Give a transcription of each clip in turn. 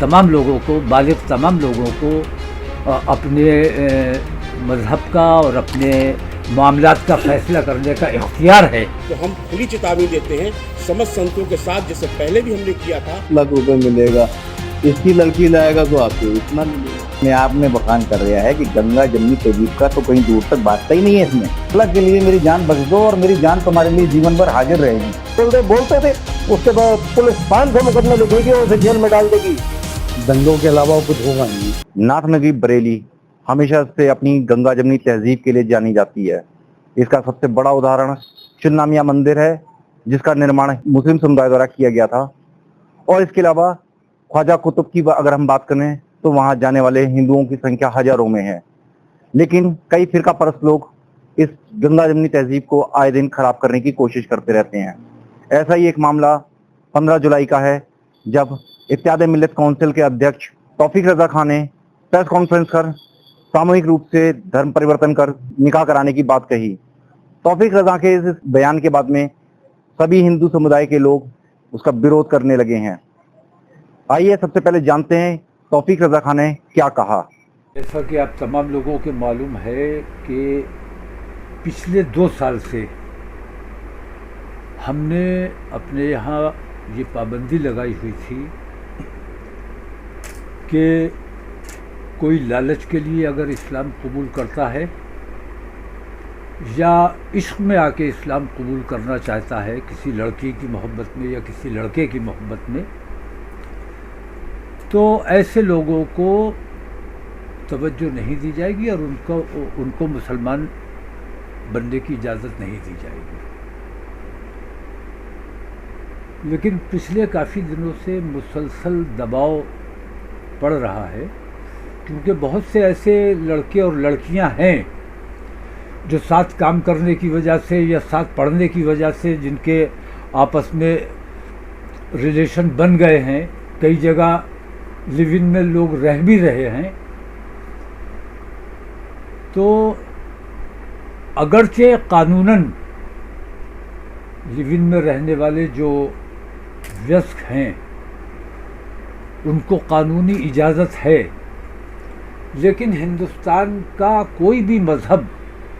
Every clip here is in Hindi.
तमाम लोगों को, बालिग तमाम लोगों को अपने मजहब का और अपने मामलात का फैसला करने का इख्तियार है। तो हम खुली चेतावनी देते हैं समस्त संतों के साथ, जैसे पहले भी हमने किया था। ₹1,00,000 मिलेगा, इसकी लड़की लाएगा तो आपको इतना मिलेगा। अपने आप में बखान कर रहा है कि गंगा जमुनी तहजीब का तो कहीं दूर तक बात ही नहीं है इसमें। अल्लाह के लिए मेरी जान बख्श दो और मेरी जान तुम्हारे लिए जीवन भर हाजिर रहेगी। बोलते थे, उसके बाद पुलिस 500 मुकदमे लिखेगी और उसे जेल में डाल देगी। दंगों के अलावा कुछ होगा नहीं। नाथ नगरी बरेली हमेशा से अपनी गंगा जमुनी तहजीब के लिए जानी जाती है। इसका सबसे बड़ा उदाहरण चिन्नामिया मंदिर है, जिसका निर्माण मुस्लिम समुदाय द्वारा किया गया था। और इसके अलावा ख्वाजा कुतुब की अगर हम बात करें तो वहां जाने वाले हिंदुओं की संख्या हजारों में है। लेकिन कई फिरका परस्त लोग इस गंगा जमुनी तहजीब को आए दिन खराब करने की कोशिश करते रहते हैं। ऐसा ही एक मामला 15 जुलाई का है, जब इत्तेहाद मिल्लत काउंसिल के अध्यक्ष तौफीक रजा खान ने प्रेस कॉन्फ्रेंस कर सामूहिक रूप से धर्म परिवर्तन कर निकाह कराने की बात कही। तौफीक रजा के इस बयान के बाद में सभी हिंदू समुदाय के लोग उसका विरोध करने लगे हैं। आइए सबसे पहले जानते हैं तौफीक रजा खान ने क्या कहा। जैसा कि आप तमाम लोगों को मालूम है कि पिछले 2 साल से हमने अपने यहाँ ये पाबंदी लगाई हुई थी कि कोई लालच के लिए अगर इस्लाम कबूल करता है या इश्क में आके इस्लाम कबूल करना चाहता है किसी लड़की की मोहब्बत में या किसी लड़के की मोहब्बत में, तो ऐसे लोगों को तवज्जो नहीं दी जाएगी और उनको मुसलमान बनने की इजाज़त नहीं दी जाएगी। लेकिन पिछले काफ़ी दिनों से मुसलसल दबाव पड़ रहा है, क्योंकि बहुत से ऐसे लड़के और लड़कियां हैं जो साथ काम करने की वजह से या साथ पढ़ने की वजह से जिनके आपस में रिलेशन बन गए हैं, कई जगह लिव इन में लोग रह भी रहे हैं, तो अगरचे कानूनन लिव इन में रहने वाले जो वयस्क हैं उनको कानूनी इजाज़त है, लेकिन हिंदुस्तान का कोई भी मज़हब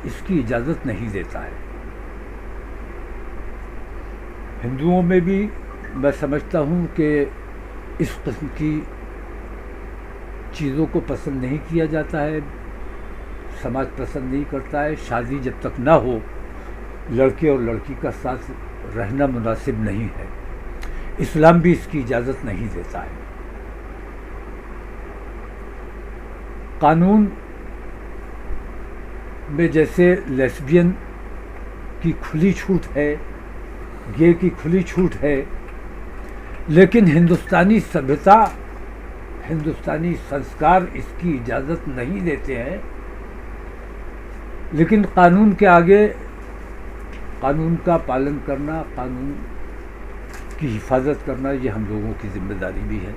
इसकी इजाज़त नहीं देता है। हिंदुओं में भी मैं समझता हूँ कि इस किस्म की चीज़ों को पसंद नहीं किया जाता है, समाज पसंद नहीं करता है। शादी जब तक ना हो लड़के और लड़की का साथ रहना मुनासिब नहीं है। इस्लाम भी इसकी इजाज़त नहीं देता है। कानून में जैसे लेस्बियन की खुली छूट है, गे की खुली छूट है, लेकिन हिंदुस्तानी सभ्यता, हिंदुस्तानी संस्कार इसकी इजाज़त नहीं देते हैं। लेकिन कानून के आगे कानून का पालन करना, कानून की हिफाजत करना, ये हम लोगों की जिम्मेदारी भी है।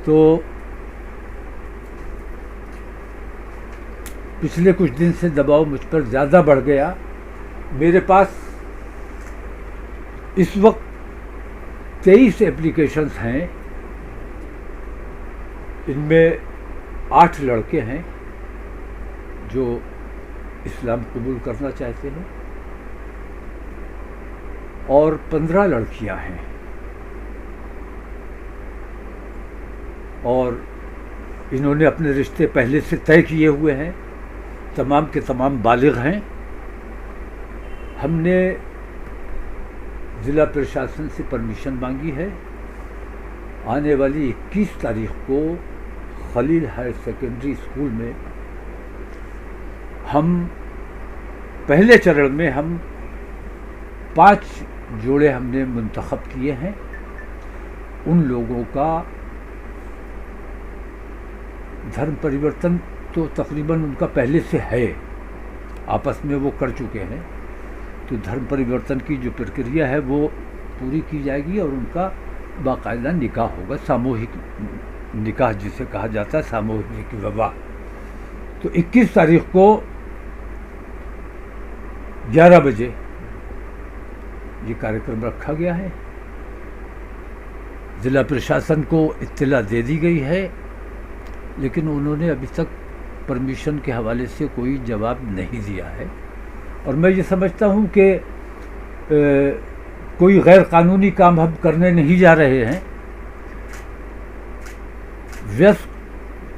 तो पिछले कुछ दिन से दबाव मुझ पर ज़्यादा बढ़ गया। मेरे पास इस वक्त 23 एप्लीकेशंस हैं, इनमें 8 लड़के हैं जो इस्लाम कबूल करना चाहते हैं और 15 लड़कियां हैं, और इन्होंने अपने रिश्ते पहले से तय किए हुए हैं, तमाम के तमाम बालिग हैं। हमने ज़िला प्रशासन से परमिशन मांगी है। आने वाली 21 तारीख को खलील हायर सेकेंडरी स्कूल में हम पहले चरण में 5 जोड़े हमने मुंतखब किए हैं। उन लोगों का धर्म परिवर्तन तो तकरीबन उनका पहले से है, आपस में वो कर चुके हैं। तो धर्म परिवर्तन की जो प्रक्रिया है वो पूरी की जाएगी और उनका बाकायदा निकाह होगा, सामूहिक निकाह जिसे कहा जाता है, सामूहिक विवाह। तो 21 तारीख को 11 बजे ये कार्यक्रम रखा गया है। ज़िला प्रशासन को इत्तला दे दी गई है, लेकिन उन्होंने अभी तक परमिशन के हवाले से कोई जवाब नहीं दिया है। और मैं ये समझता हूँ कि कोई गैर कानूनी काम हम करने नहीं जा रहे हैं। व्यस्क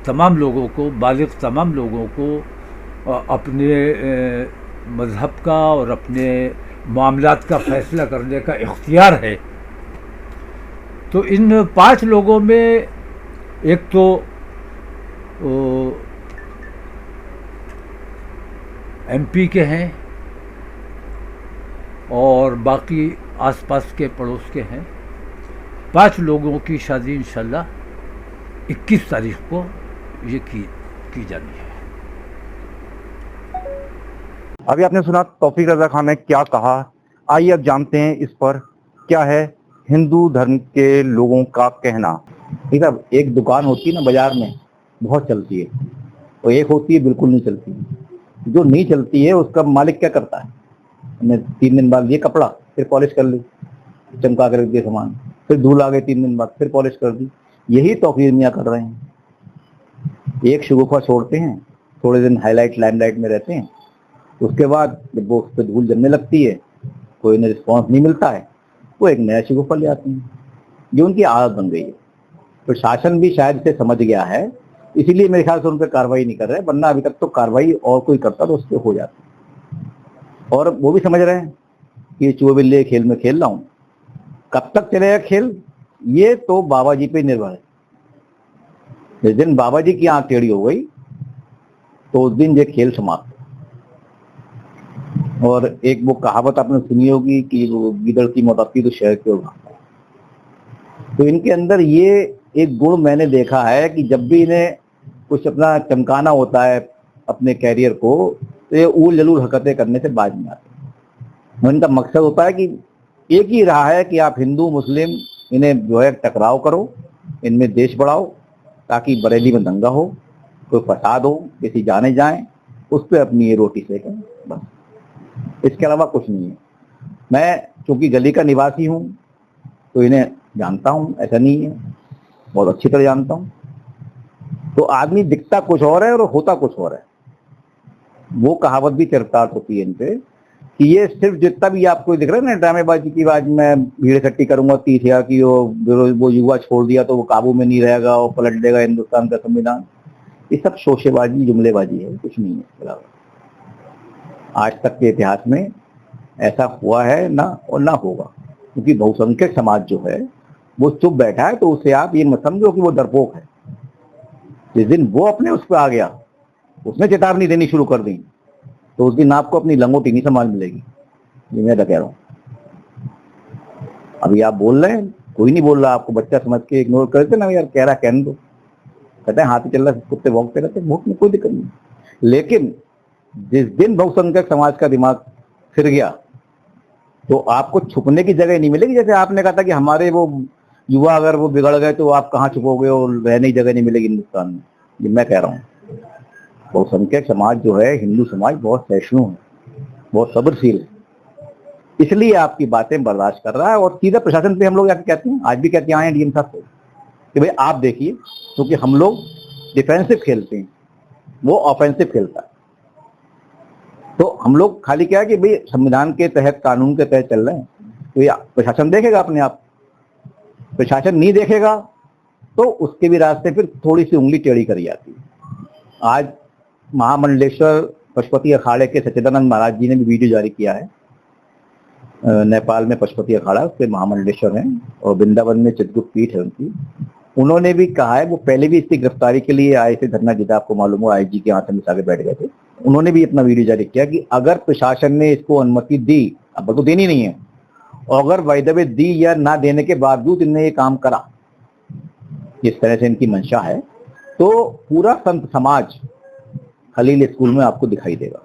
तमाम लोगों को, बालिग तमाम लोगों को अपने मज़हब का और अपने मामलात का फ़ैसला करने का इख्तियार है। तो इन 5 लोगों में एक तो MP के हैं और बाकी आसपास के पड़ोस के हैं। 5 लोगों की शादी इंशाल्लाह 21 तारीख को ये की जानी है। अभी आपने सुना तौफीक रज़ा खान ने क्या कहा। आइए अब जानते हैं इस पर क्या है हिंदू धर्म के लोगों का कहना। ठीक है, एक दुकान होती है ना बाजार में, बहुत चलती है, और एक होती है बिल्कुल नहीं चलती। जो नहीं चलती है उसका मालिक क्या करता है, हमने 3 दिन बाद लिए कपड़ा, फिर पॉलिश कर ली, चमका कर रख दिया सामान, फिर धूल आ गई, 3 दिन बाद फिर पॉलिश कर दी। यही तौफीक मियां कर रहे हैं। एक शगुफा छोड़ते हैं, थोड़े दिन हाईलाइट लाइमलाइट में रहते हैं, उसके बाद जब वो उस पर धूल जमने लगती है, कोई ना रिस्पॉन्स नहीं मिलता है, वो एक नया शगुफा ले आते हैं। ये उनकी आदत बन गई है। प्रशासन भी शायद इसे समझ गया है, इसीलिए मेरे ख्याल से उन पर कार्रवाई नहीं कर रहे, वरना अभी तक तो कार्रवाई और कोई करता तो उस पर हो जाती। और वो भी समझ रहे हैं कि ये चूहे बिल्ली खेल में खेल रहा हूँ, कब तक चलेगा खेल, ये तो बाबा जी पे निर्भर है। जिस दिन बाबा जी की आंख टेढ़ी हो गई तो उस दिन ये खेल समाप्त। और एक वो कहावत आपने सुनी होगी कि वो गीदड़ की मौत आती तो शहर क्यों भागता। तो इनके अंदर ये एक गुण मैंने देखा है कि जब भी इन्हें कुछ अपना चमकाना होता है अपने कैरियर को, तो ये ऊल जलूल हरकतें करने से बाज नहीं आते। इनका मकसद होता है कि एक ही रहा है कि आप हिंदू मुस्लिम इन्हें जो है टकराव करो, इनमें देश बढ़ाओ, ताकि बरेली में दंगा हो, कोई फसाद हो, किसी जाने जाए, उस पर अपनी ये रोटी सेकें, बस। इसके अलावा कुछ नहीं है। मैं चूंकि गली का निवासी हूँ तो इन्हें जानता हूँ, ऐसा नहीं है, बहुत अच्छी तरह जानता हूँ। तो आदमी दिखता कुछ और है और होता कुछ और है। वो कहावत भी चरितार्थ होती है इन पे कि ये सिर्फ जितना भी आपको दिख रहा है ना ड्रामेबाजी की, आज मैं भीड़ इकट्ठी करूंगा 30,000 की, वो युवा छोड़ दिया तो वो काबू में नहीं रहेगा और पलट देगा हिंदुस्तान का संविधान, ये सब शोशेबाजी जुमलेबाजी है, कुछ नहीं है। आज तक के इतिहास में ऐसा हुआ है ना और ना होगा, क्योंकि बहुसंख्यक समाज जो है वो चुप बैठा है। तो उसे आप ये मत समझो कि वो डरपोक है। जिस दिन वो अपने उस पर आ गया, उसने चेतावनी देनी शुरू कर दी, तो उस दिन आपको अपनी लंगोटी नहीं संभाल मिलेगी। ये मैं कह रहा हूँ। अभी आप बोल रहे हैं, कोई नहीं बोल रहा, आपको बच्चा समझ के इग्नोर करते ना, यार कह रहा कहने दो, कहते हैं हाथी चल रहा, कुत्ते भौंकते रहते, भूख में कोई दिक्कत नहीं। लेकिन जिस दिन बहुसंख्यक समाज का दिमाग फिर गया तो आपको छुपने की जगह नहीं मिलेगी। जैसे आपने कहा था कि हमारे वो युवा अगर वो बिगड़ गए तो आप कहाँ छुपोगे और रहने की जगह नहीं मिलेगी हिंदुस्तान में। ये मैं कह रहा हूँ, बहुसंख्यक समाज जो है, हिंदू समाज बहुत सहिष्णु है, बहुत सब्रशील है, इसलिए आपकी बातें बर्दाश्त कर रहा है। और सीधा प्रशासन पे हम लोग जाके कहते हैं, आज भी कहते आए हैं डीएम साहब को कि भाई आप देखिए, क्योंकि हम लोग डिफेंसिव खेलते हैं, वो ऑफेंसिव खेलता है। तो हम लोग खाली क्या है कि भाई संविधान के तहत, कानून के तहत चल रहे हैं, तो ये प्रशासन देखेगा अपने आप। प्रशासन नहीं देखेगा तो उसके भी रास्ते फिर थोड़ी सी उंगली टेढ़ी करी जाती है। आज महामंडलेश्वर पशुपति अखाड़े के सच्चिदानंद महाराज जी ने भी वीडियो जारी किया है। नेपाल में पशुपति अखाड़ा, उसके महामंडलेश्वर हैं, और वृंदावन में चित्रगुप्त पीठ है उनकी। उन्होंने भी कहा है, वो पहले भी इसकी गिरफ्तारी के लिए आए थे धरना जिता, आपको मालूम हो, IG के हाथ में आगे बैठ गए थे। उन्होंने भी अपना वीडियो जारी किया कि अगर प्रशासन ने इसको अनुमति दी, अब तो देनी नहीं है, और अगर वायदे दी या ना देने के बावजूद इन्होंने ये काम करा, जिस तरह से इनकी मंशा है, तो पूरा संत समाज खलील स्कूल में आपको दिखाई देगा।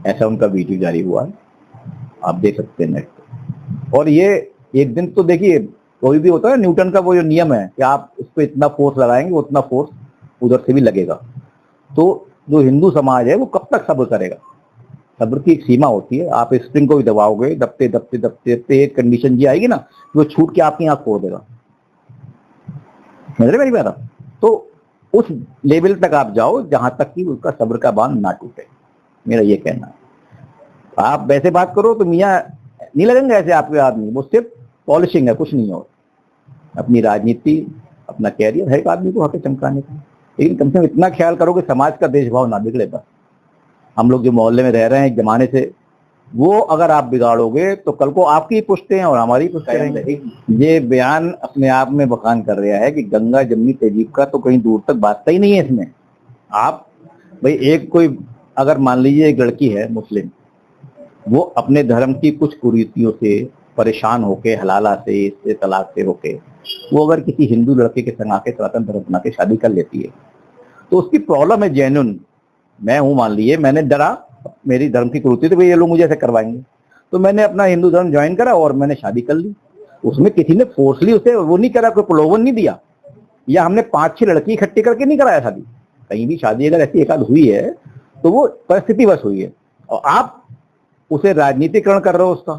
ऐसा उनका वीडियो जारी हुआ है, आप देख सकते हैं नेट पे। और ये एक दिन तो देखिए, कोई भी होता है न्यूटन का वो जो नियम है कि आप उस पर इतना फोर्स लगाएंगे उतना फोर्स उधर से भी लगेगा। तो जो हिंदू समाज है वो कब तक सब्र करेगा? सब्र की एक सीमा होती है। आप स्प्रिंग को भी दबाओगे, दबते दबते दबते दबते एक कंडीशन ये आएगी ना कि वो छूट के आपकी आंख फोड़ देगा। समझ रहे मेरी बात? तो उस लेवल तक आप जाओ जहां तक कि उसका सब्र का बांध ना टूटे, मेरा ये कहना है। आप वैसे बात करो तो मियाँ नहीं लगेंगे ऐसे आपके आदमी, वो सिर्फ पॉलिशिंग है, कुछ नहीं हो। अपनी राजनीति, अपना कैरियर है एक आदमी को हक चमकाने का, लेकिन कम से कम इतना ख्याल करो कि समाज का देशभाव ना बिगड़े। बस हम लोग जो मोहल्ले में रह रहे हैं एक जमाने से, वो अगर आप बिगाड़ोगे तो कल को आपकी पुश्ते हैं और हमारी पुश्ते रहेंगे। ये बयान अपने आप में बखान कर रहा है कि गंगा जमनी तहजीब का तो कहीं दूर तक बात ही नहीं है इसमें। आप भाई एक कोई अगर मान लीजिए एक लड़की है मुस्लिम, वो अपने धर्म की कुछ कुरीतियों से परेशान होके, हलाला से, इससे तलाक से होके, वो अगर किसी हिंदू लड़के के संग आके सनातन धर्म अपना के शादी कर लेती है तो उसकी प्रॉब्लम है जेन्युइन। मैं हूं, मान लीजिए मैंने डरा, मेरी धर्म की कुरीति तो भाई ये लोग मुझे ऐसे करवाएंगे, तो मैंने अपना हिंदू धर्म ज्वाइन करा और मैंने शादी कर ली। उसमें किसी ने फोर्सली उसे वो नहीं करा, कोई प्रलोभन नहीं दिया, या हमने 5-6 लड़की इकट्ठी करके नहीं कराया शादी। कहीं भी शादी अगर ऐसी एकाध हुई है तो वो परिस्थितिवश हुई है, और आप उसे राजनीतिकरण कर रहे हो उसका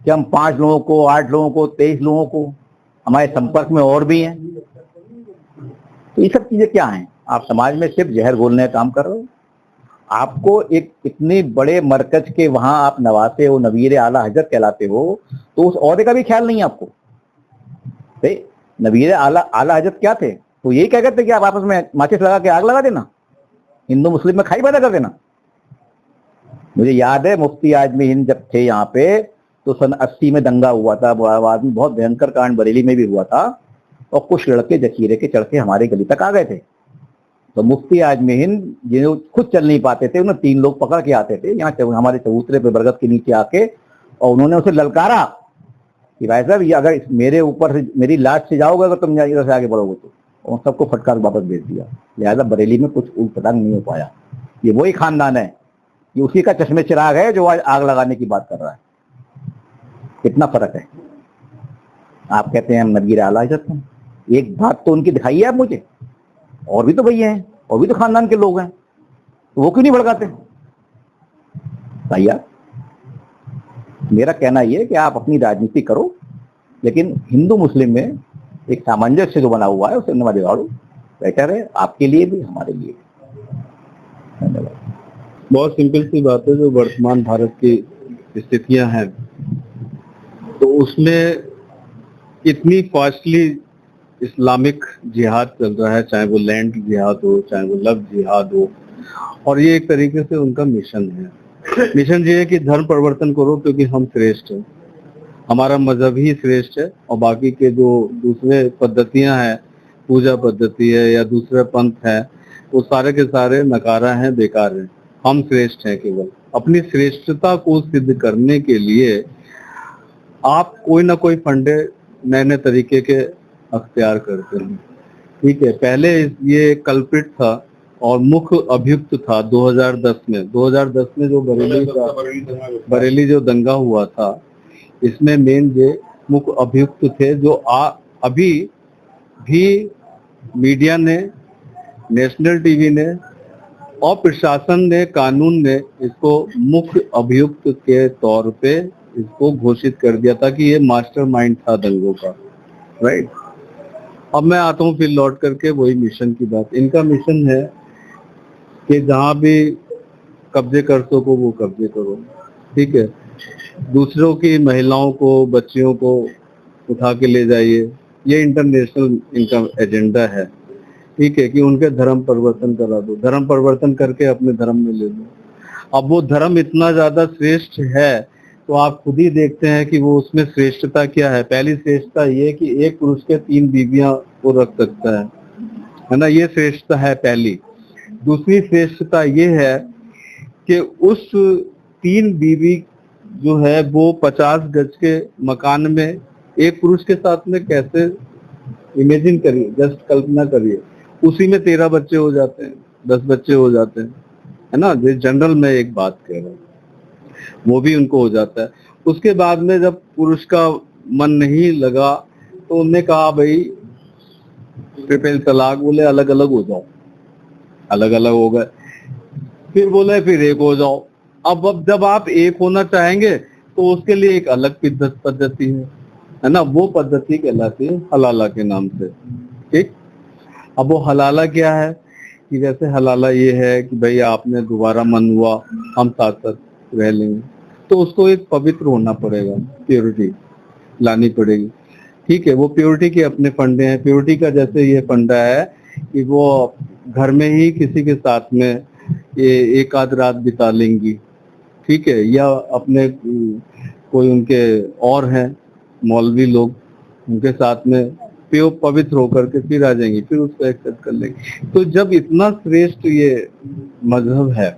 कि हम 5 लोगों को, 8 लोगों को, 23 लोगों को, हमारे संपर्क में और भी हैं। तो ये सब चीजें क्या हैं? आप समाज में सिर्फ जहर घोलने का काम कर रहे हो। आपको एक इतने बड़े मरकज के वहां आप नवासे हो, नवीर आला हजरत कहलाते हो, तो उस औहदे का भी ख्याल नहीं है आपको। नवीर आला हजरत क्या थे? तो यही कह करते कि आप आपस में माचिस लगा के आग लगा देना, हिंदू मुस्लिम में खाई पैदा कर देना। मुझे याद है मुफ्ती आजमी हिंद जब थे यहाँ पे तो सन 80 में दंगा हुआ था, आदमी बहुत भयंकर कांड बरेली में भी हुआ था, और कुछ लड़के जखीरे के चढ़ के हमारे गली तक आ गए थे। तो मुफ्ती आजमी हिंद जिन्हें खुद चल नहीं पाते थे, उन्हें 3 लोग पकड़ के आते थे यहाँ हमारे चबूतरे पे बरगद के नीचे आके, और उन्होंने उसे ललकारा कि भाई साहब ये अगर मेरे ऊपर से मेरी लाश से जाओगे अगर तुम इधर से आगे बढ़ोगे तो, और सबको फटकार वापस भेज दिया। लिहाजा बरेली में कुछ उल्ट पटांग नहीं हो पाया। ये वही खानदान है, ये उसी का चश्मे चिराग है जो आज आग लगाने की बात कर रहा है। कितना फर्क है। आप कहते हैं हम नबीर आला हजरत हैं, एक बात तो उनकी दिखाई है आप मुझे, और भी तो भैया हैं, और भी तो खानदान के लोग हैं, तो वो क्यों नहीं भड़काते भैया? मेरा कहना यह है कि आप अपनी राजनीति करो, लेकिन हिंदू मुस्लिम में एक सामंजस्य जो बना हुआ है उसे नवा दिवाड़ो, बेटर है आपके लिए भी हमारे लिए भी। धन्यवाद। बहुत सिंपल सी बात है, जो वर्तमान भारत की स्थितियां हैं तो उसमें इतनी फास्टली इस्लामिक जिहाद चल रहा है, चाहे वो लैंड जिहाद हो, चाहे वो लव जिहाद हो, और ये एक तरीके से उनका मिशन है। मिशन ये है कि धर्म परिवर्तन करो क्योंकि हम श्रेष्ठ हैं, हमारा मजहब ही श्रेष्ठ है, और बाकी के जो दूसरे पद्धतियां हैं, पूजा पद्धति है या दूसरे पंथ है, वो सारे के सारे नकारा हैं, बेकार हैं। हम श्रेष्ठ हैं। केवल अपनी श्रेष्ठता को सिद्ध करने के लिए आप कोई ना कोई फंडे नए नए तरीके के अख्तियार करते हैं। ठीक है, पहले ये कल्प्रिट था और मुख्य अभियुक्त था 2010 में जो बरेली जो दंगा हुआ था, इसमें मेन जो मुख्य अभियुक्त थे, जो अभी भी मीडिया ने, नेशनल टीवी ने और प्रशासन ने, कानून ने इसको मुख्य अभियुक्त के तौर पे इसको घोषित कर दिया था कि ये मास्टरमाइंड था दंगों का। राइट। अब मैं आता हूँ फिर लौट करके वही मिशन की बात। इनका मिशन है कि जहां भी कब्जे कर सको वो कब्जे करो। ठीक है, दूसरों की महिलाओं को, बच्चियों को उठा के ले जाइए, ये इंटरनेशनल इनका एजेंडा है। ठीक है, कि उनके धर्म परिवर्तन करा दो, धर्म परिवर्तन करके अपने धर्म में ले लो। अब वो धर्म इतना ज्यादा श्रेष्ठ है तो आप खुद ही देखते हैं कि वो उसमें श्रेष्ठता क्या है। पहली श्रेष्ठता ये कि एक पुरुष के 3 बीवियां वो रख सकता है ना, ये श्रेष्ठता है पहली। दूसरी श्रेष्ठता ये है कि उस 3 बीवी जो है वो 50 गज के मकान में एक पुरुष के साथ में कैसे, इमेजिन करिए, जस्ट कल्पना करिए, उसी में 13 बच्चे हो जाते हैं, 10 बच्चे हो जाते हैं, है ना। जो जनरल में एक बात कह रहा हूँ, वो भी उनको हो जाता है। उसके बाद में जब पुरुष का मन नहीं लगा तो उन्होंने कहा भाई ट्रिपल तलाक, बोले अलग अलग हो जाओ, अलग अलग हो गए। फिर बोले फिर एक हो जाओ, अब जब आप एक होना चाहेंगे तो उसके लिए एक अलग पद्धति है ना, वो पद्धति कहलाती है हलाला के नाम से। ठीक, अब वो हलाला क्या है कि जैसे हलाला ये है कि भाई आपने दोबारा मन हुआ हम साथ साथ रह लेंगे, तो उसको एक पवित्र होना पड़ेगा, प्योरिटी लानी पड़ेगी। ठीक है, वो प्योरिटी के अपने फंडे हैं। प्योरिटी का जैसे ये फंडा है कि वो घर में ही किसी के साथ में ये एक आध रात बिता लेंगी, ठीक है, या अपने कोई उनके और हैं मौलवी लोग, उनके साथ में पवित्र होकर के फिर आ जाएंगी, फिर उसको एक्सेप्ट कर लेंगे। तो जब इतना श्रेष्ठ ये मजहब है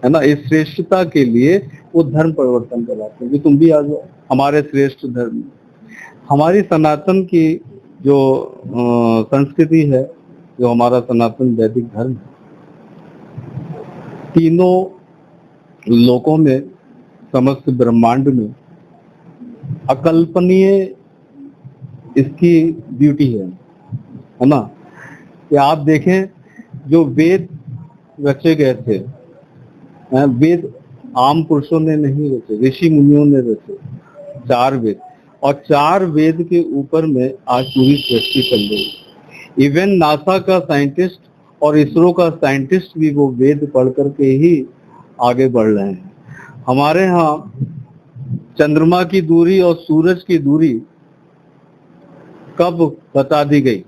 ना, इस श्रेष्ठता के लिए वो धर्म परिवर्तन कराते हैं कि तुम भी आ जाओ हमारे श्रेष्ठ धर्म। हमारी सनातन की जो संस्कृति है, जो हमारा सनातन वैदिक धर्म है, तीनों लोकों में, समस्त ब्रह्मांड में अकल्पनीय इसकी ब्यूटी है ना। कि आप देखें जो वेद रचे गए थे, वेद आम पुरुषों ने नहीं रचे, ऋषि मुनियों ने रचे 4 वेद, और 4 वेद के ऊपर में आज पूरी सृष्टि चल रही है। इवन नासा का साइंटिस्ट और इसरो का साइंटिस्ट भी वो वेद पढ़ करके ही आगे बढ़ रहे हैं। हमारे यहाँ चंद्रमा की दूरी और सूरज की दूरी कब बता दी गई?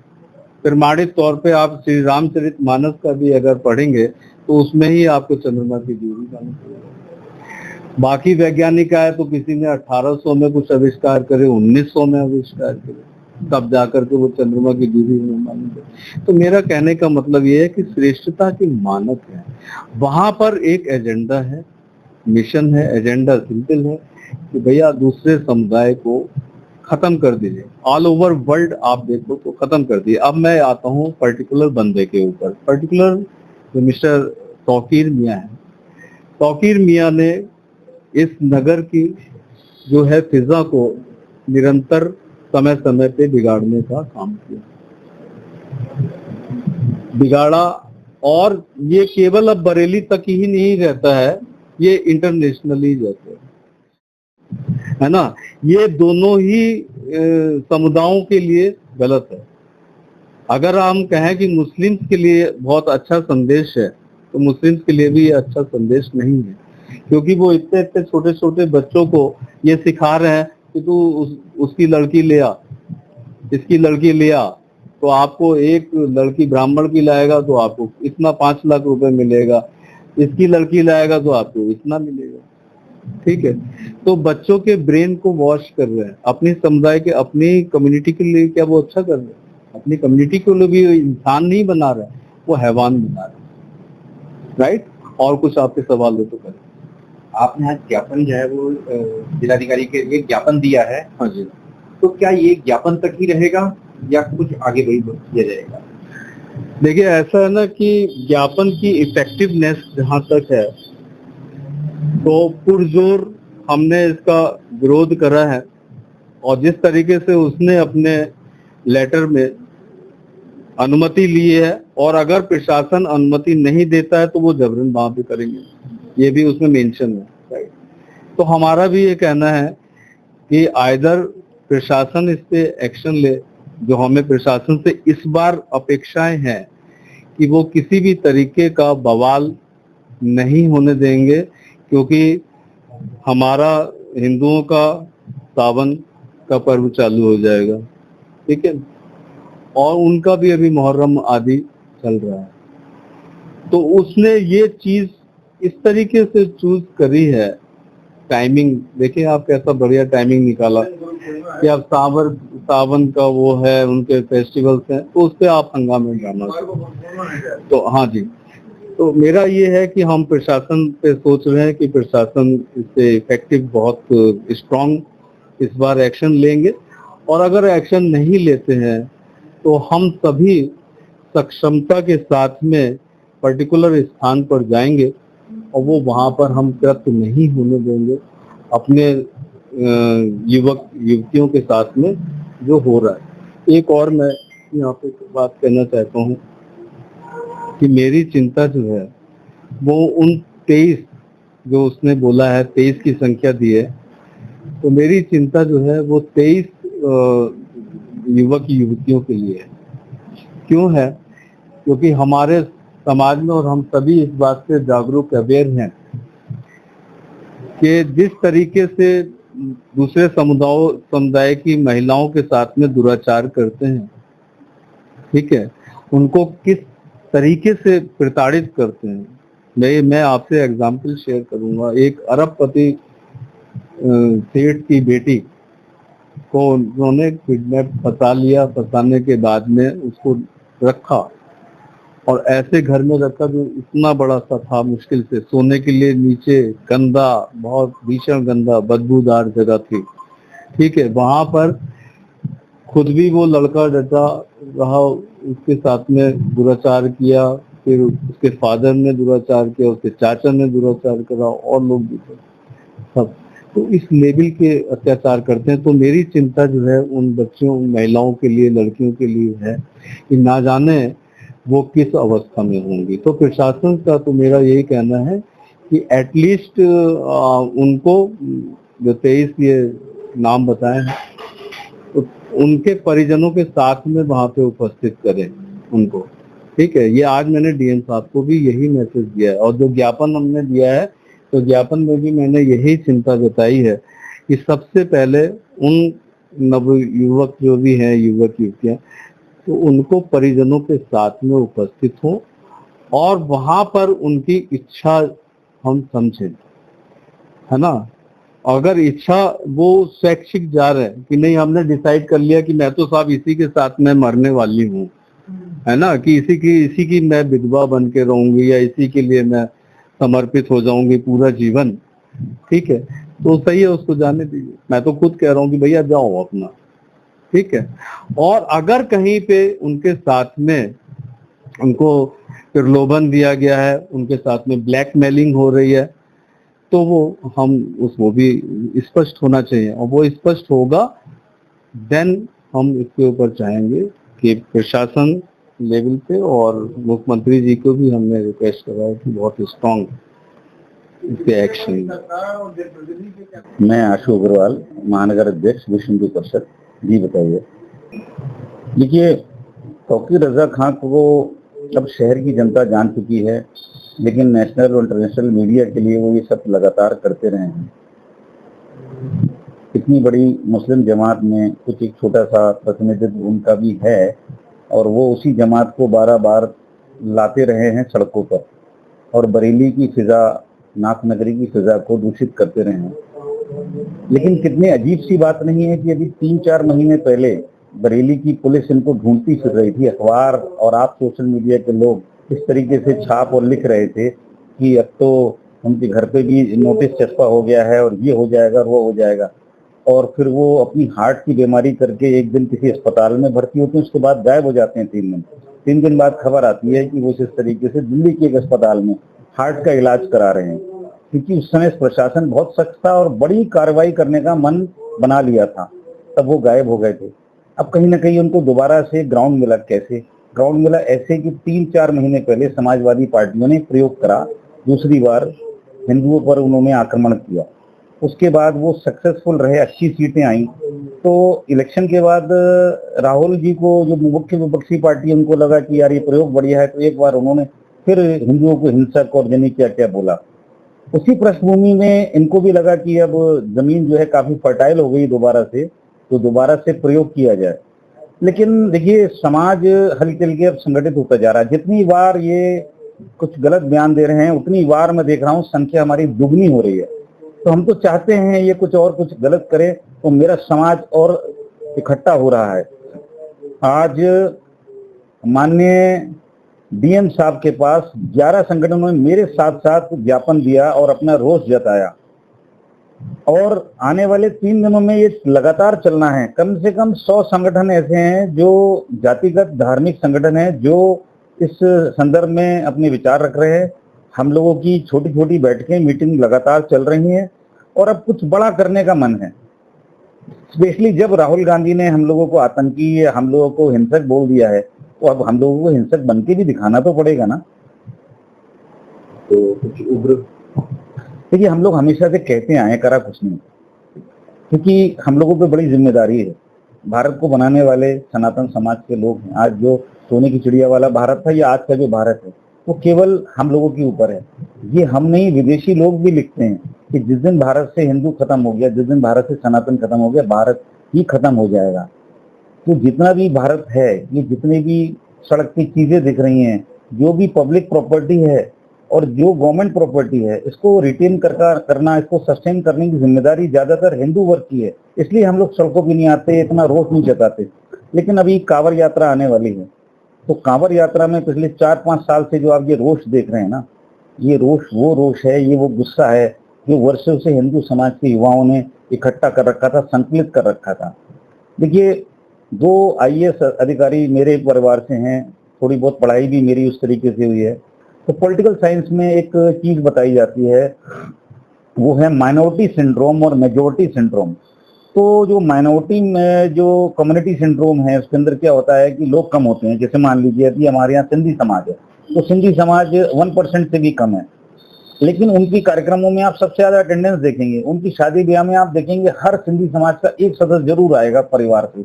प्रमाणित तौर पे आप श्री रामचरितमानस का भी अगर पढ़ेंगे तो उसमें ही आपको चंद्रमा की दूरी मालूम पड़ेगा। बाकी वैज्ञानिक आए तो किसी ने 1800 में कुछ आविष्कार करे, 1900 में आविष्कार करे, तब जाकर के वो चंद्रमा की दूरी में मालूम पड़े। तो मेरा कहने का मतलब ये है कि श्रेष्ठता के मानक है, वहां पर एक एजेंडा है, मिशन है, एजेंडा सिंपल है कि भैया दूसरे समुदाय को खत्म कर दीजिए। ऑल ओवर वर्ल्ड आप देखो तो खत्म कर दिए। अब मैं आता हूँ पर्टिकुलर बंदे के ऊपर, पर्टिकुलर जो मिस्टर तौकीर मियाँ है। तौकीर मियाँ ने इस नगर की जो है फिजा को निरंतर समय समय पे बिगाड़ने का काम किया, बिगाड़ा, और ये केवल अब बरेली तक ही नहीं रहता है, ये इंटरनेशनली रहता है ना। ये दोनों ही समुदायों के लिए गलत है। अगर हम कहें कि मुस्लिम्स के लिए बहुत अच्छा संदेश है तो मुस्लिम्स के लिए भी ये अच्छा संदेश नहीं है, क्योंकि वो इतने इतने छोटे छोटे बच्चों को ये सिखा रहे हैं कि तू उसकी लड़की ले आ, इसकी लड़की ले आ, तो आपको एक लड़की ब्राह्मण की लाएगा तो आपको इतना 5 लाख रुपए मिलेगा, इसकी लड़की लाएगा तो आपको इतना मिलेगा। ठीक है, तो बच्चों के ब्रेन को वॉश कर रहे हैं, अपने समुदाय के, अपनी कम्युनिटी के लिए क्या वो अच्छा कर रहे हैं? अपनी कम्युनिटी को भी इंसान नहीं बना रहे, वो हैवान बना रहे, राइट। और कुछ आपके सवाल हो तो करें। आपने आज ज्ञापन जो है वो जिलाधिकारी के लिए ज्ञापन दिया है। हाँ जी, तो क्या ये ज्ञापन तक ही रहेगा या कुछ आगे भी किया जाएगा? देखिए ऐसा है ना कि ज्ञापन की इफेक्टिवनेस जहाँ तक है तो पुरजोर हमने इसका विरोध करा है, और जिस तरीके से उसने अपने लेटर में अनुमति ली है, और अगर प्रशासन अनुमति नहीं देता है तो वो जबरन वहां पे करेंगे, ये भी उसमें मेंशन है, राइट। तो हमारा भी ये कहना है कि आइदर प्रशासन इस पे एक्शन ले। जो हमें प्रशासन से इस बार अपेक्षाएं हैं कि वो किसी भी तरीके का बवाल नहीं होने देंगे, क्योंकि हमारा हिंदुओं का सावन का पर्व चालू हो जाएगा, ठीक है, और उनका भी अभी मुहर्रम आदि चल रहा है। तो उसने ये चीज इस तरीके से चूज करी है, टाइमिंग देखिए आप कैसा बढ़िया टाइमिंग निकाला कि अब सावन का वो है, उनके फेस्टिवल्स हैं, तो उस पर आप हंगामे डालना। तो हाँ जी, तो मेरा ये है कि हम प्रशासन पे सोच रहे हैं कि प्रशासन इससे इफेक्टिव बहुत स्ट्रांग इस बार एक्शन लेंगे, और अगर एक्शन नहीं लेते हैं तो हम सभी सक्षमता के साथ में पर्टिकुलर स्थान पर जाएंगे, और वो वहां पर हम कृत्य नहीं होने देंगे अपने युवक युवतियों के साथ में जो हो रहा है। एक और मैं यहाँ पे बात कहना चाहता हूँ कि मेरी चिंता जो है वो उन 23 जो उसने बोला है 23 की संख्या दी है, तो मेरी चिंता जो है वो 23 युवक युवतियों के लिए है। क्यों है? क्योंकि हमारे समाज में और हम सभी इस बात से जागरूक अवेयर हैं कि जिस तरीके से दूसरे समुदाय की महिलाओं के साथ में दुराचार करते हैं, ठीक है, उनको किस तरीके से प्रताड़ित करते हैं। मैं आपसे एग्जाम्पल शेयर करूंगा। एक अरबपति सेठ की बेटी को उन्होंने किडनैप फंसा लिया, फंसाने के बाद में उसको रखा और ऐसे घर में रखा जो इतना बड़ा सा था, मुश्किल से सोने के लिए नीचे गंदा, बहुत भीषण गंदा बदबूदार जगह थी, ठीक है। वहां पर खुद भी वो लड़का डटा रहा, उसके साथ में दुराचार किया, फिर उसके फादर ने दुराचार किया, उसके चाचा ने दुराचार करा और लोग भी थे सब। तो इस लेवल के अत्याचार करते हैं। तो मेरी चिंता जो है उन बच्चों, उन महिलाओं के लिए, लड़कियों के लिए है कि ना जाने वो किस अवस्था में होंगी। तो प्रशासन का तो मेरा यही कहना है कि एटलीस्ट उनको जो 23 ये नाम बताए हैं तो उनके परिजनों के साथ में वहां पे उपस्थित करें उनको, ठीक है। ये आज मैंने डीएम साहब को भी यही मैसेज दिया है और जो ज्ञापन हमने दिया है तो ज्ञापन में भी मैंने यही चिंता जताई है कि सबसे पहले उन नवयुवक जो भी हैं, युवक युवतियां, तो उनको परिजनों के साथ में उपस्थित हो और वहां पर उनकी इच्छा हम समझें, है ना। अगर इच्छा वो शैक्षिक जा रहे हैं कि नहीं, हमने डिसाइड कर लिया कि मैं तो साहब इसी के साथ में मरने वाली हूँ, है ना, कि इसी की मैं विधवा बन के रहूंगी या इसी के लिए मैं समर्पित हो जाऊंगी पूरा जीवन, ठीक है, तो सही है, उसको जाने दीजिए। मैं तो खुद कह रहा हूँ कि भैया जाओ अपना, ठीक है। और अगर कहीं पे उनके साथ में उनको प्रलोभन दिया गया है, उनके साथ में ब्लैकमेलिंग हो रही है, तो वो भी स्पष्ट होना चाहिए और वो स्पष्ट होगा, देन हम इसके ऊपर चाहेंगे कि प्रशासन लेवल पे, और मुख्यमंत्री जी को भी हमने रिक्वेस्ट करा है कि बहुत स्ट्रॉन्ग इसके एक्शन। मैं आशु अग्रवाल, महानगर अध्यक्ष विश्व हिंदू परिषद। जी बताइए। देखिए, तौकीर रजा खां को अब शहर की जनता जान चुकी है, लेकिन नेशनल और इंटरनेशनल मीडिया के लिए वो ये सब लगातार करते रहे हैं। इतनी बड़ी मुस्लिम जमात में कुछ एक छोटा सा प्रतिनिधित्व उनका भी है और वो उसी जमात को बार लाते रहे हैं सड़कों पर और बरेली की फिजा, नाथ नगरी की फिजा को दूषित करते रहे हैं। लेकिन कितनी अजीब सी बात नहीं है कि अभी 3-4 महीने पहले बरेली की पुलिस इनको ढूंढती फिर रही थी। अखबार और आप सोशल मीडिया के लोग इस तरीके से छाप और लिख रहे थे कि अब तो उनके घर पे भी नोटिस चस्पा हो गया है और ये हो जाएगा और वो हो जाएगा। और फिर वो अपनी हार्ट की बीमारी करके एक दिन किसी अस्पताल में भर्ती होते हैं, उसके बाद गायब हो जाते हैं 3 दिन बाद खबर आती है कि वो इस तरीके से दिल्ली के एक अस्पताल में हार्ट का इलाज करा रहे हैं, क्योंकि उस समय प्रशासन बहुत सख्त था और बड़ी कार्रवाई करने का मन बना लिया था, तब वो गायब हो गए थे। अब कहीं ना कहीं उनको दोबारा से ग्राउंड मिला। कैसे ग्राउंड मिला? ऐसे कि 3-4 महीने पहले समाजवादी पार्टियों ने प्रयोग करा, दूसरी बार हिंदुओं पर उन्होंने आक्रमण किया, उसके बाद वो सक्सेसफुल रहे, अच्छी सीटें आई। तो इलेक्शन के बाद राहुल जी को, जो मुख्य विपक्षी पार्टी, उनको लगा कि यार ये प्रयोग बढ़िया है, तो एक बार उन्होंने फिर हिंदुओं को हिंसक और जानी क्या क्या बोला। उसी पृष्ठभूमि में इनको भी लगा कि अब जमीन जो है काफी फर्टाइल हो गई दोबारा से, तो दोबारा से प्रयोग किया जाए। लेकिन देखिए, समाज हल्के हल्के अब संगठित होता जा रहा है। जितनी बार ये कुछ गलत बयान दे रहे हैं, उतनी बार मैं देख रहा हूँ संख्या हमारी दुगनी हो रही है। तो हम तो चाहते हैं ये कुछ गलत करे तो मेरा समाज और इकट्ठा हो रहा है। आज माननीय डीएम साहब के पास 11 संगठनों ने मेरे साथ साथ ज्ञापन दिया और अपना रोष जताया, और आने वाले 3 दिनों में ये लगातार चलना है। कम से कम 100 संगठन ऐसे हैं जो जातिगत धार्मिक संगठन हैं जो इस संदर्भ में अपने विचार रख रहे हैं। हम लोगों की छोटी छोटी बैठकें, मीटिंग लगातार चल रही हैं और अब कुछ बड़ा करने का मन है। स्पेशली जब राहुल गांधी ने हम लोगों को आतंकी, हम लोगों को हिंसक बोल दिया है, तो अब हम लोगों को हिंसक बनके भी दिखाना तो पड़ेगा ना। तो कुछ उग्र देखिए, हम लोग हमेशा से कहते आए, करा कुछ नहीं, क्योंकि हम लोगों पे बड़ी जिम्मेदारी है। भारत को बनाने वाले सनातन समाज के लोग हैं। आज जो सोने की चिड़िया वाला भारत था, या आज का जो भारत है, वो केवल हम लोगों के ऊपर है। ये हम नहीं, विदेशी लोग भी लिखते हैं कि जिस दिन भारत से हिंदू खत्म हो गया, जिस दिन भारत से सनातन खत्म हो गया, भारत ही खत्म हो जाएगा। तो जितना भी भारत है, ये जितने भी सड़क की चीजें दिख रही हैं, जो भी पब्लिक प्रॉपर्टी है और जो गवर्नमेंट प्रॉपर्टी है, इसको रिटेन करना, इसको सस्टेन करने की जिम्मेदारी ज्यादातर हिंदू वर्ग की है। इसलिए हम लोग सड़कों पे नहीं आते, इतना रोष नहीं जताते। लेकिन अभी कांवड़ यात्रा आने वाली है, तो कांवड़ यात्रा में पिछले 4-5 साल से जो आप ये रोष देख रहे हैं ना, ये रोष वो रोष है, ये वो गुस्सा है जो वर्षों से हिंदू समाज के युवाओं ने इकट्ठा कर रखा था, संकलित कर रखा था। देखिए, 2 IAS अधिकारी मेरे परिवार से हैं, थोड़ी बहुत पढ़ाई भी मेरी उस तरीके से हुई है। तो पॉलिटिकल साइंस में एक चीज बताई जाती है, वो है माइनॉरिटी सिंड्रोम और मेजॉरिटी सिंड्रोम। तो जो माइनॉरिटी में जो कम्युनिटी सिंड्रोम है, उसके अंदर क्या होता है कि लोग कम होते हैं। जैसे मान लीजिए अभी हमारे यहाँ सिंधी समाज है, तो सिंधी समाज 1% से भी कम है, लेकिन उनकी कार्यक्रमों में आप सबसे ज्यादा अटेंडेंस देखेंगे। उनकी शादी ब्याह में आप देखेंगे हर सिंधी समाज का एक सदस्य जरूर आएगा परिवार से।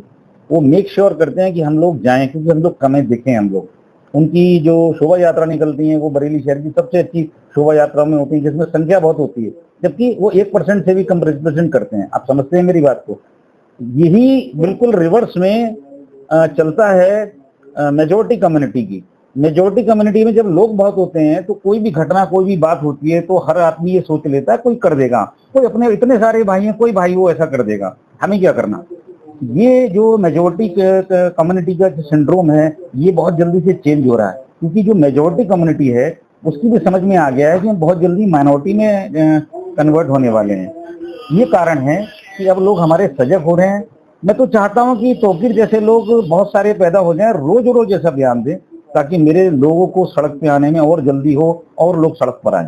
वो मेक श्योर करते हैं कि हम लोग जाएं, क्योंकि हम लोग कमें दिखें। हम लोग उनकी जो शोभा यात्रा निकलती है, वो बरेली शहर की सबसे अच्छी शोभा यात्रा में होती है, जिसमें संख्या बहुत होती है, जबकि वो 1% से भी कम रिप्रेजेंट करते हैं। आप समझते हैं मेरी बात को? यही बिल्कुल रिवर्स में चलता है मेजोरिटी कम्युनिटी की। मेजोरिटी कम्युनिटी में जब लोग बहुत होते हैं, तो कोई भी घटना, कोई भी बात होती है, तो हर आदमी ये सोच लेता है कोई कर देगा, कोई अपने इतने सारे भाई हैं, कोई भाई वो ऐसा कर देगा, हमें क्या करना। ये जो मेजोरिटी कम्युनिटी का जो सिंड्रोम है, ये बहुत जल्दी से चेंज हो रहा है, क्योंकि जो मेजोरिटी कम्युनिटी है उसकी भी समझ में आ गया है कि हम बहुत जल्दी माइनॉरिटी में कन्वर्ट होने वाले हैं। ये कारण है कि अब लोग हमारे सजग हो रहे हैं। मैं तो चाहता हूं कि तौकीर जैसे लोग बहुत सारे पैदा हो जाएं, रोज रोज ऐसा बयान दें, ताकि मेरे लोगों को सड़क पे आने में और जल्दी हो और लोग सड़क पर आए।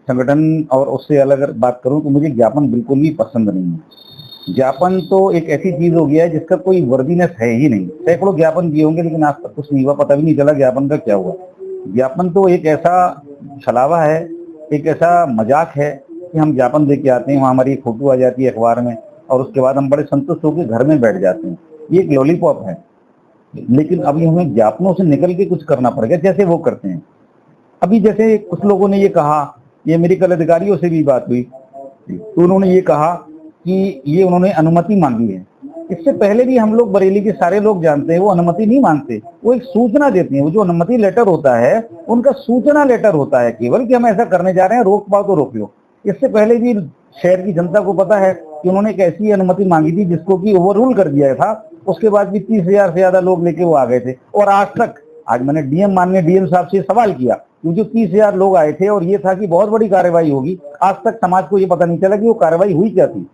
संगठन और उससे अलग अगर बात करूं तो मुझे ज्ञापन बिल्कुल भी पसंद नहीं है। ज्ञापन तो एक ऐसी चीज हो गया है जिसका कोई वर्दीनेस है ही नहीं। सैकड़ों ज्ञापन दिए होंगे, लेकिन आज तक कुछ नहीं हुआ, पता भी नहीं चला ज्ञापन का क्या हुआ। ज्ञापन तो एक ऐसा छलावा है, एक ऐसा मजाक है कि हम ज्ञापन दे के आते हैं, वहां हमारी फोटो आ जाती है अखबार में, और उसके बाद हम बड़े संतुष्ट होकर घर में बैठ जाते हैं। ये एक लॉलीपॉप है। लेकिन अभी हमें ज्ञापनों से निकल के कुछ करना पड़ेगा, जैसे वो करते हैं। अभी जैसे कुछ लोगों ने ये कहा, ये मेरी कल अधिकारियों से भी बात हुई, तो उन्होंने ये कहा कि ये उन्होंने अनुमति मांगी है। इससे पहले भी हम लोग बरेली के सारे लोग जानते हैं, वो अनुमति नहीं मांगते, वो एक सूचना देते हैं। वो जो अनुमति लेटर होता है, उनका सूचना लेटर होता है केवल, कि हम ऐसा करने जा रहे हैं, रोक पाओ तो रोक लो। इससे पहले भी शहर की जनता को पता है कि उन्होंने एक ऐसी अनुमति मांगी थी जिसको कि ओवररूल कर दिया था। उसके बाद भी 30,000 से ज्यादा लोग लेके वो आ गए थे। और आज मैंने माननीय डीएम साहब से सवाल किया, क्योंकि 30,000 लोग आए थे और ये था कि बहुत बड़ी कार्रवाई होगी। आज तक समाज को ये पता नहीं चला कि वो कार्रवाई हुई क्या थी।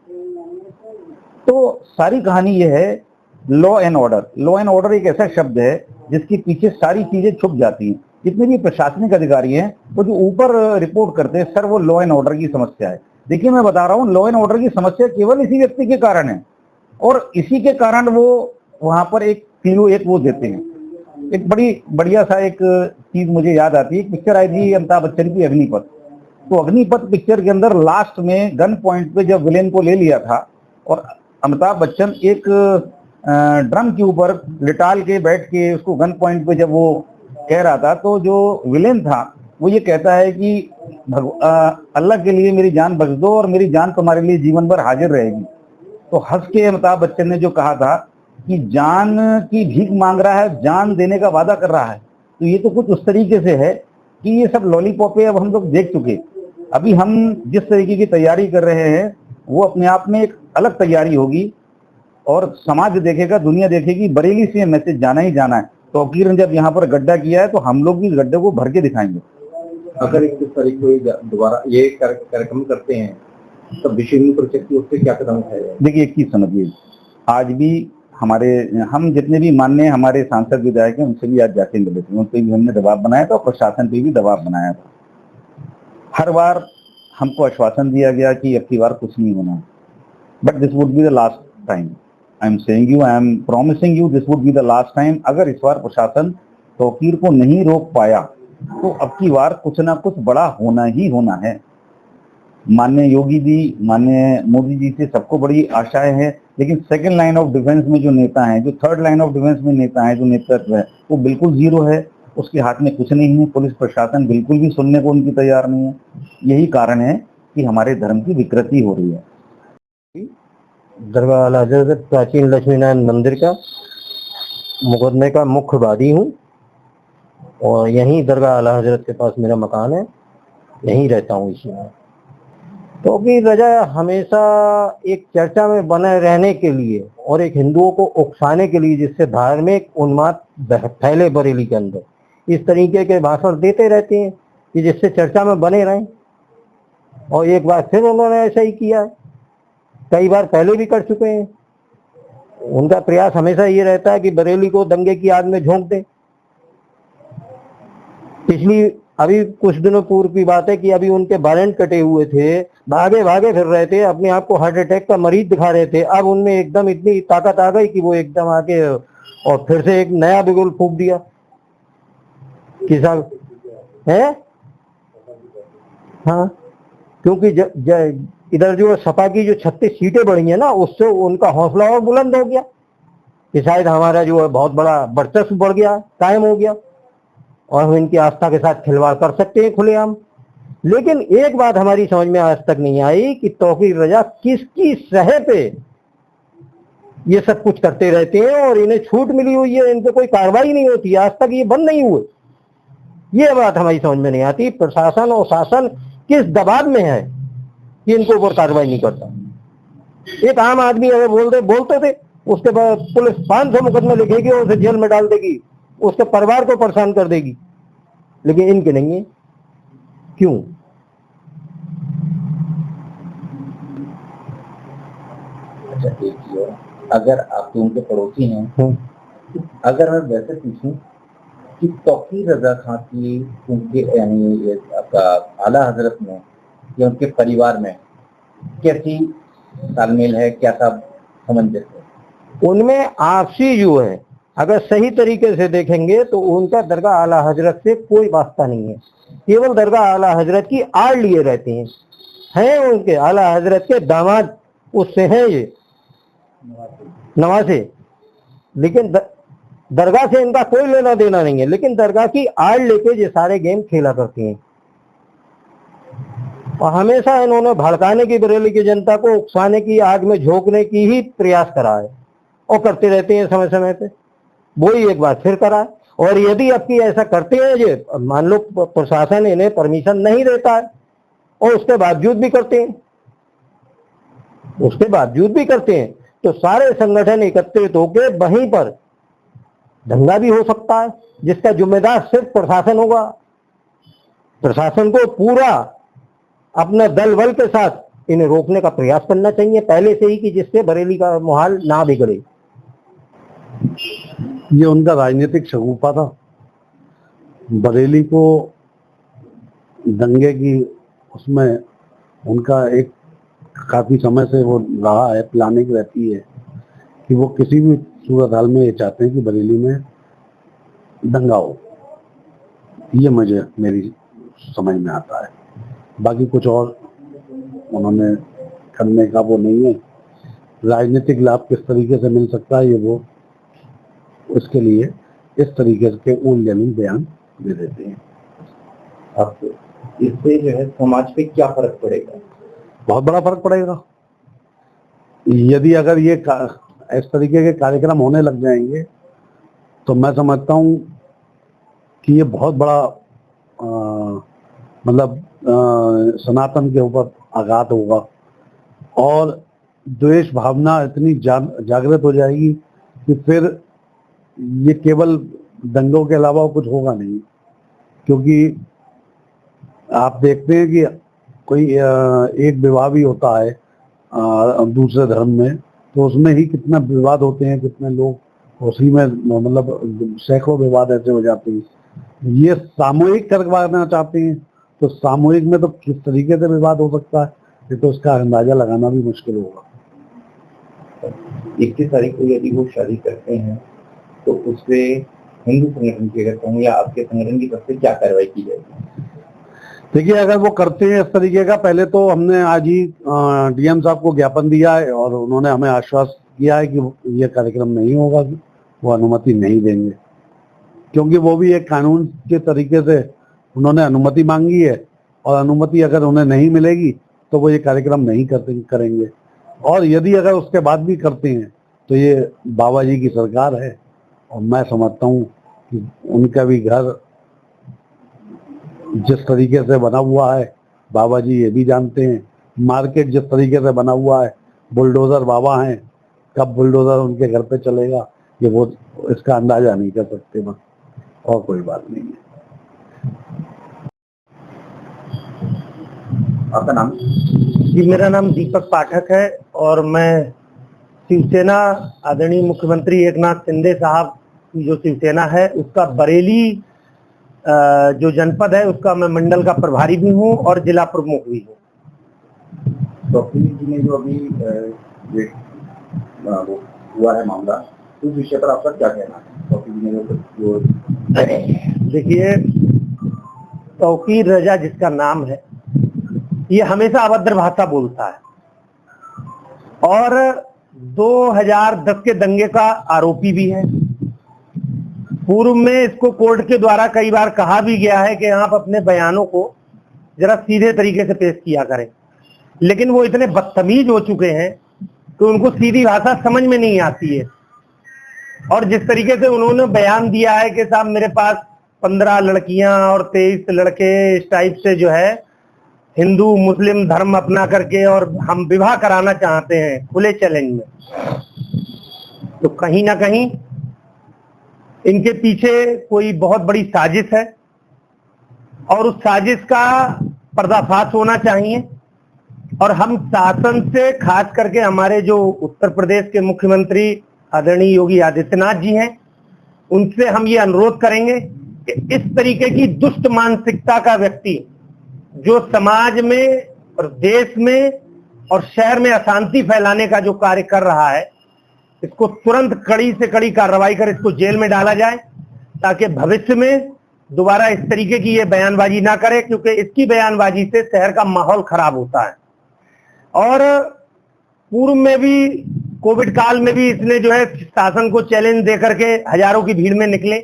तो सारी कहानी ये है law and order. Law and order एक ऐसा शब्द है जिसके पीछे सारी चीजें छुप जाती हैं। जितने भी प्रशासनिक अधिकारी हैं, वो जो ऊपर रिपोर्ट करते हैं, सर वो लॉ एंड ऑर्डर की समस्या है। देखिए, मैं बता रहा हूँ, लॉ एंड ऑर्डर की समस्या केवल इसी व्यक्ति के कारण है, और इसी के कारण वो वहां पर एक वो देते हैं। एक बड़ी बढ़िया सा एक चीज मुझे याद आती है, एक पिक्चर आई थी अमिताभ बच्चन की, अग्निपथ। तो अग्निपथ पिक्चर के अंदर लास्ट में गन पॉइंट पे जब विलेन को ले लिया था, और अमिताभ बच्चन एक ड्रम के ऊपर लिटाल के बैठ के उसको गन पॉइंट पे जब वो कह रहा था, तो जो विलेन था वो ये कहता है कि अल्लाह के लिए मेरी जान बख्श दो, और मेरी जान तुम्हारे लिए जीवन भर हाजिर रहेगी। तो हंस के अमिताभ बच्चन ने जो कहा था कि जान की भीख मांग रहा है, जान देने का वादा कर रहा है। तो ये तो कुछ उस तरीके से है कि ये सब लॉलीपॉप है, अब हम लोग देख चुके। अभी हम जिस तरीके की तैयारी कर रहे हैं, वो अपने आप में एक अलग तैयारी होगी, और समाज देखेगा, दुनिया देखेगी, बरेली से मैसेज जाना ही जाना है। तो तौकीर ने जब यहाँ पर गड्ढा किया है, तो हम लोग भी गड्ढे को भर के दिखाएंगे। अगर 21 तारीख को दोबारा ये कार्यक्रम करते हैं, तब विश्व हिंदू परिषद की ओर से क्या कदम उठाएगा? देखिए, एक चीज समझिए, आज भी हम जितने भी माननीय हमारे सांसद विधायक हैं, उनसे भी आज जाके मिले थे, उन पर भी हमने दबाव बनाया था, और प्रशासन पे भी दबाव बनाया था। हर बार हमको आश्वासन दिया गया कि अब की बार कुछ नहीं होना, but this would be the last time. I am promising you this would be the last time. अगर इस बार प्रशासन तौकीर को नहीं रोक पाया, तो अब की बार कुछ ना कुछ बड़ा होना ही होना है। माननीय योगी जी, माननीय मोदी जी से सबको बड़ी आशाएं हैं, लेकिन सेकंड लाइन ऑफ डिफेंस में जो नेता हैं, जो थर्ड लाइन ऑफ डिफेंस में नेता हैं, जो नेतृत्व है, वो बिल्कुल जीरो है। उसके हाथ में कुछ नहीं है। पुलिस प्रशासन बिल्कुल भी सुनने को उनकी तैयार नहीं है। यही कारण है कि हमारे धर्म की विकृति हो रही है। दरगाह आला हजरत प्राचीन लक्ष्मीनारायण मंदिर का मुकदमे का मुख्य वादी हूँ और यहीं दरगाह आला हजरत के पास मेरा मकान है, यहीं रहता हूँ इसमें। तौक़ीर रज़ा हमेशा एक चर्चा में बने रहने के लिए और एक हिंदुओं को उकसाने के लिए, जिससे धार्मिक उन्माद फैले बरेली के अंदर, इस तरीके के भाषण देते रहते हैं कि जिससे चर्चा में बने रहें। और एक बार फिर उन्होंने ऐसा ही किया है, कई बार पहले भी कर चुके हैं। उनका प्रयास हमेशा ये रहता है कि बरेली को दंगे की आग में झोंक दें। अभी कुछ दिनों पूर्व की बात है कि अभी उनके वारंट कटे हुए थे, भागे भागे फिर रहे थे, अपने आप को हार्ट अटैक का मरीज दिखा रहे थे। अब उनमें एकदम इतनी ताकत आ गई कि वो एकदम आके और फिर से एक नया बिगुल फूंक दिया कि साहब है। हाँ, क्योंकि इधर जो सपा की जो 36 सीटें बढ़ी है ना, उससे उनका हौसला और बुलंद हो गया कि शायद हमारा जो है बहुत बड़ा वर्चस्व बढ़ गया, कायम हो गया और हम इनकी आस्था के साथ खिलवाड़ कर सकते हैं खुलेआम। लेकिन एक बात हमारी समझ में आज तक नहीं आई कि तौक़ीर रज़ा किसकी सह पे ये सब कुछ करते रहते हैं और इन्हें छूट मिली हुई है, इन पे कोई कार्रवाई नहीं होती, आज तक ये बंद नहीं हुए। ये बात हमारी समझ में नहीं आती। प्रशासन और शासन किस दबाव में है कि इनको ऊपर कार्रवाई नहीं करता। एक आम आदमी अगर बोलते थे, उसके बाद पुलिस 500 मुकदमे लिखेगी और उसे जेल में डाल देगी, उसके परिवार को परेशान कर देगी, लेकिन इनके नहीं है। क्यों? अच्छा, देखिए, अगर आप तो उनके पड़ोसी हैं, अगर मैं वैसे पूछूं कि तौक़ीर रज़ा खां की उनके यानी आपका आला हजरत में या उनके परिवार में कैसी तालमेल है, क्या सब सामंजस्य है? उनमें आपसी जो है, अगर सही तरीके से देखेंगे तो उनका दरगाह आला हजरत से कोई वास्ता नहीं है। केवल दरगाह आला हजरत की आड़ लिए रहते हैं उनके आला हजरत के दामाद उससे हैं ये नवासे, लेकिन दरगाह से इनका कोई लेना देना नहीं है। लेकिन दरगाह की आड़ लेके ये सारे गेम खेला करते हैं और हमेशा इन्होंने भड़काने की, बरेली की जनता को उकसाने की, आग में झोंकने की ही प्रयास करा है और करते रहते हैं समय समय पे। वही एक बार फिर करा। और यदि अब की ऐसा करते हैं, ये मान लो प्रशासन इन्हें परमिशन नहीं देता है और उसके बावजूद भी करते हैं, तो सारे संगठन एकत्रित होकर वहीं पर दंगा भी हो सकता है, जिसका जिम्मेदार सिर्फ प्रशासन होगा। प्रशासन को पूरा अपने दल बल के साथ इन्हें रोकने का प्रयास करना चाहिए पहले से ही, कि जिससे बरेली का माहौल ना बिगड़े। ये उनका राजनीतिक शगुफा था। बरेली को दंगे की उसमें उनका एक काफी समय से वो रहा है, प्लानिंग रहती है कि वो किसी भी सूरत हाल में ये चाहते हैं कि बरेली में दंगा हो। ये मेरी समझ में आता है। बाकी कुछ और उन्होंने करने का वो नहीं है। राजनीतिक लाभ किस तरीके से मिल सकता है, ये वो उसके लिए इस तरीके के उलझन बयान दे देते हैं। अब इससे जो है समाज पे क्या फर्क पड़ेगा? बहुत बड़ा फर्क पड़ेगा। यदि अगर ये इस तरीके के कार्यक्रम होने लग जाएंगे तो मैं समझता हूँ कि ये बहुत बड़ा सनातन के ऊपर आघात होगा और द्वेष भावना इतनी जागृत हो जाएगी कि फिर ये केवल दंगों के अलावा कुछ होगा नहीं। क्योंकि आप देखते हैं कि कोई एक विवाह भी होता है दूसरे धर्म में, तो उसमें ही कितना विवाद होते हैं, कितने लोग उसी में मतलब सैकड़ों विवाद ऐसे हो जाते हैं। ये सामूहिक करवाना चाहते हैं, तो सामूहिक में तो किस तरीके से विवाद हो सकता है, ये तो उसका अंदाजा लगाना भी मुश्किल होगा। 21 तारीख को यदि वो शादी करते हैं तो उससे हिंदू संगठन की अगर कहूँ या आपके संगठन की तरफ से क्या कार्रवाई की जाएगी? देखिए, अगर वो करते हैं इस तरीके का, पहले तो हमने आज ही डीएम साहब को ज्ञापन दिया है और उन्होंने हमें आश्वस्त किया है कि ये कार्यक्रम नहीं होगा, वो अनुमति नहीं देंगे, क्योंकि वो भी एक कानून के तरीके से उन्होंने अनुमति मांगी है और अनुमति अगर उन्हें नहीं मिलेगी तो वो ये कार्यक्रम नहीं करेंगे। और यदि अगर उसके बाद भी करते हैं तो ये बाबा जी की सरकार है और मैं समझता हूँ कि उनका भी घर जिस तरीके से बना हुआ है, बाबा जी ये भी जानते हैं, मार्केट जिस तरीके से बना हुआ है, बुलडोजर बाबा हैं, कब बुलडोजर उनके घर पे चलेगा ये वो इसका अंदाजा नहीं कर सकते, बस और कोई बात नहीं है। आपका नाम? जी, मेरा नाम दीपक पाठक है और मैं शिवसेना आदरणीय मुख्यमंत्री एकनाथ शिंदे साहब की जो शिवसेना है उसका बरेली जो जनपद है उसका मैं मंडल का प्रभारी भी हूँ और जिला प्रमुख भी हूँ। तौकीर जी ने जो अभी वो हुआ है मामला, उस विषय पर आपका क्या कहना है? तौकीर जी ने जो देखिए, तौकीर रजा जिसका नाम है ये हमेशा अभद्र भाषा बोलता है और 2010 के दंगे का आरोपी भी है। पूर्व में इसको कोर्ट के द्वारा कई बार कहा भी गया है कि आप अपने बयानों को जरा सीधे तरीके से पेश किया करें, लेकिन वो इतने बदतमीज हो चुके हैं कि उनको सीधी भाषा समझ में नहीं आती है। और जिस तरीके से उन्होंने बयान दिया है कि साहब मेरे पास 15 लड़कियां और 23 लड़के इस टाइप से जो है हिंदू मुस्लिम धर्म अपना करके और हम विवाह कराना चाहते हैं खुले चैलेंज में, तो कहीं ना कहीं इनके पीछे कोई बहुत बड़ी साजिश है और उस साजिश का पर्दाफाश होना चाहिए। और हम शासन से, खास करके हमारे जो उत्तर प्रदेश के मुख्यमंत्री आदरणीय योगी आदित्यनाथ जी हैं, उनसे हम ये अनुरोध करेंगे कि इस तरीके की दुष्ट मानसिकता का व्यक्ति जो समाज में और देश में और शहर में अशांति फैलाने का जो कार्य कर रहा है, इसको तुरंत कड़ी से कड़ी कार्रवाई कर इसको जेल में डाला जाए, ताकि भविष्य में दोबारा इस तरीके की ये बयानबाजी ना करे, क्योंकि इसकी बयानबाजी से शहर का माहौल खराब होता है। और पूर्व में भी कोविड काल में भी इसने जो है शासन को चैलेंज दे करके हजारों की भीड़ में निकले,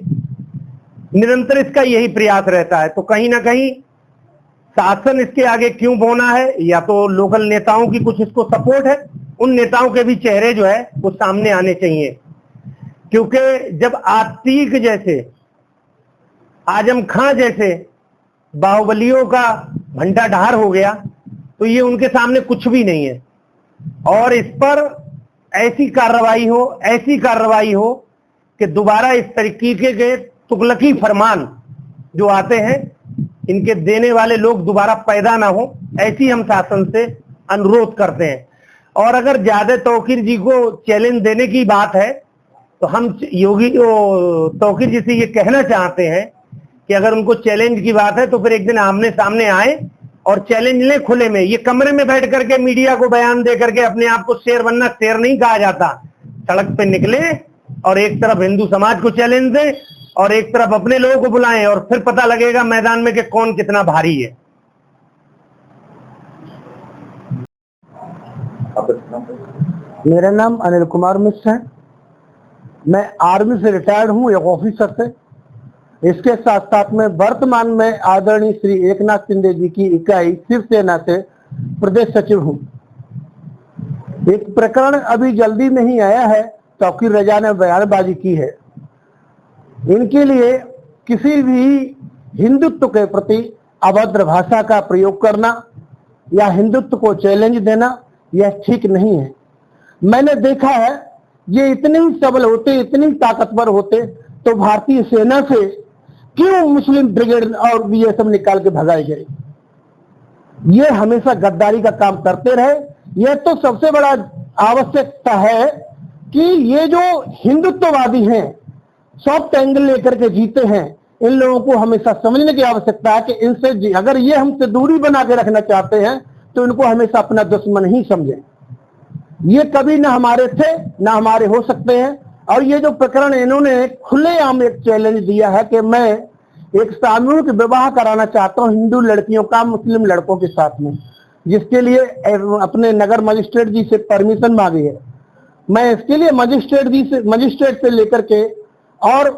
निरंतर इसका यही प्रयास रहता है। तो कहीं ना कहीं शासन इसके आगे क्यों बोना है, या तो लोकल नेताओं की कुछ इसको सपोर्ट है, उन नेताओं के भी चेहरे जो है वो सामने आने चाहिए, क्योंकि जब आतिक जैसे, आजम खां जैसे बाहुबलियों का भंटा ढार हो गया तो ये उनके सामने कुछ भी नहीं है। और इस पर ऐसी कार्रवाई हो कि दोबारा इस तरीके के तुगलकी फरमान जो आते हैं इनके देने वाले लोग दोबारा पैदा ना हो, ऐसी हम शासन से अनुरोध करते हैं। और अगर ज्यादा तौकीर जी को चैलेंज देने की बात है तो हम तौकीर जी से ये कहना चाहते हैं कि अगर उनको चैलेंज की बात है तो फिर एक दिन आमने सामने आए और चैलेंज लें खुले में। ये कमरे में बैठ करके मीडिया को बयान दे करके अपने आप को शेर बनना, शेर नहीं कहा जाता। सड़क पे निकले और एक तरफ हिंदू समाज को चैलेंज दें और एक तरफ अपने लोगों को बुलाएं, और फिर पता लगेगा मैदान में कि कौन कितना भारी है। मेरा नाम अनिल कुमार मिश्र है, मैं आर्मी से रिटायर्ड हूँ, एक ऑफिसर से। इसके साथ साथ में वर्तमान में आदरणीय श्री एकनाथ शिंदे जी की इकाई शिवसेना से प्रदेश सचिव हूँ। एक प्रकरण अभी जल्दी में ही आया है, तौकीर रजा ने बयानबाजी की है। इनके लिए किसी भी हिंदुत्व के प्रति अभद्र भाषा का प्रयोग करना या हिंदुत्व को चैलेंज देना यह ठीक नहीं है। मैंने देखा है ये इतने ही सबल होते, इतनी ताकतवर होते तो भारतीय सेना से क्यों मुस्लिम ब्रिगेड और ये सब निकाल के भगाए गए। ये हमेशा गद्दारी का काम करते रहे। यह तो सबसे बड़ा आवश्यकता है कि ये जो हिंदुत्ववादी हैं, सॉफ्ट एंगल लेकर के जीते हैं, इन लोगों को हमेशा समझने की आवश्यकता है कि इनसे अगर ये हमसे दूरी बना के रखना चाहते हैं तो इनको हमेशा अपना दुश्मन ही समझें। ये कभी ना हमारे थे ना हमारे हो सकते हैं। और ये जो प्रकरण इन्होंने खुलेआम एक चैलेंज दिया है कि मैं एक सामूहिक विवाह कराना चाहता हूं हिंदू लड़कियों का मुस्लिम लड़कों के साथ में, जिसके लिए अपने नगर मजिस्ट्रेट जी से परमिशन मांगी है। मैं इसके लिए मजिस्ट्रेट से लेकर के और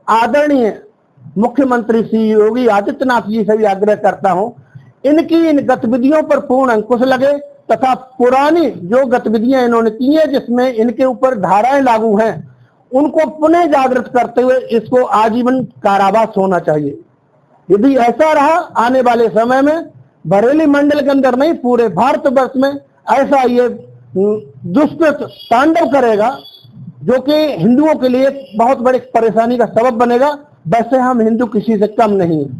आदरणीय मुख्यमंत्री श्री योगी आदित्यनाथ जी से भी आग्रह करता हूं, इनकी इन गतिविधियों पर पूर्ण अंकुश लगे तथा पुरानी जो गतिविधियां इन्होंने की है जिसमें इनके ऊपर धाराएं लागू हैं उनको पुनः जागृत करते हुए इसको आजीवन कारावास होना चाहिए। यदि ऐसा रहा आने वाले समय में बरेली मंडल के अंदर नहीं पूरे भारतवर्ष में ऐसा ये दुष्ट तांडव करेगा जो कि हिंदुओं के लिए बहुत बड़ी परेशानी का सबब बनेगा। वैसे हम हिंदू किसी से कम नहीं है।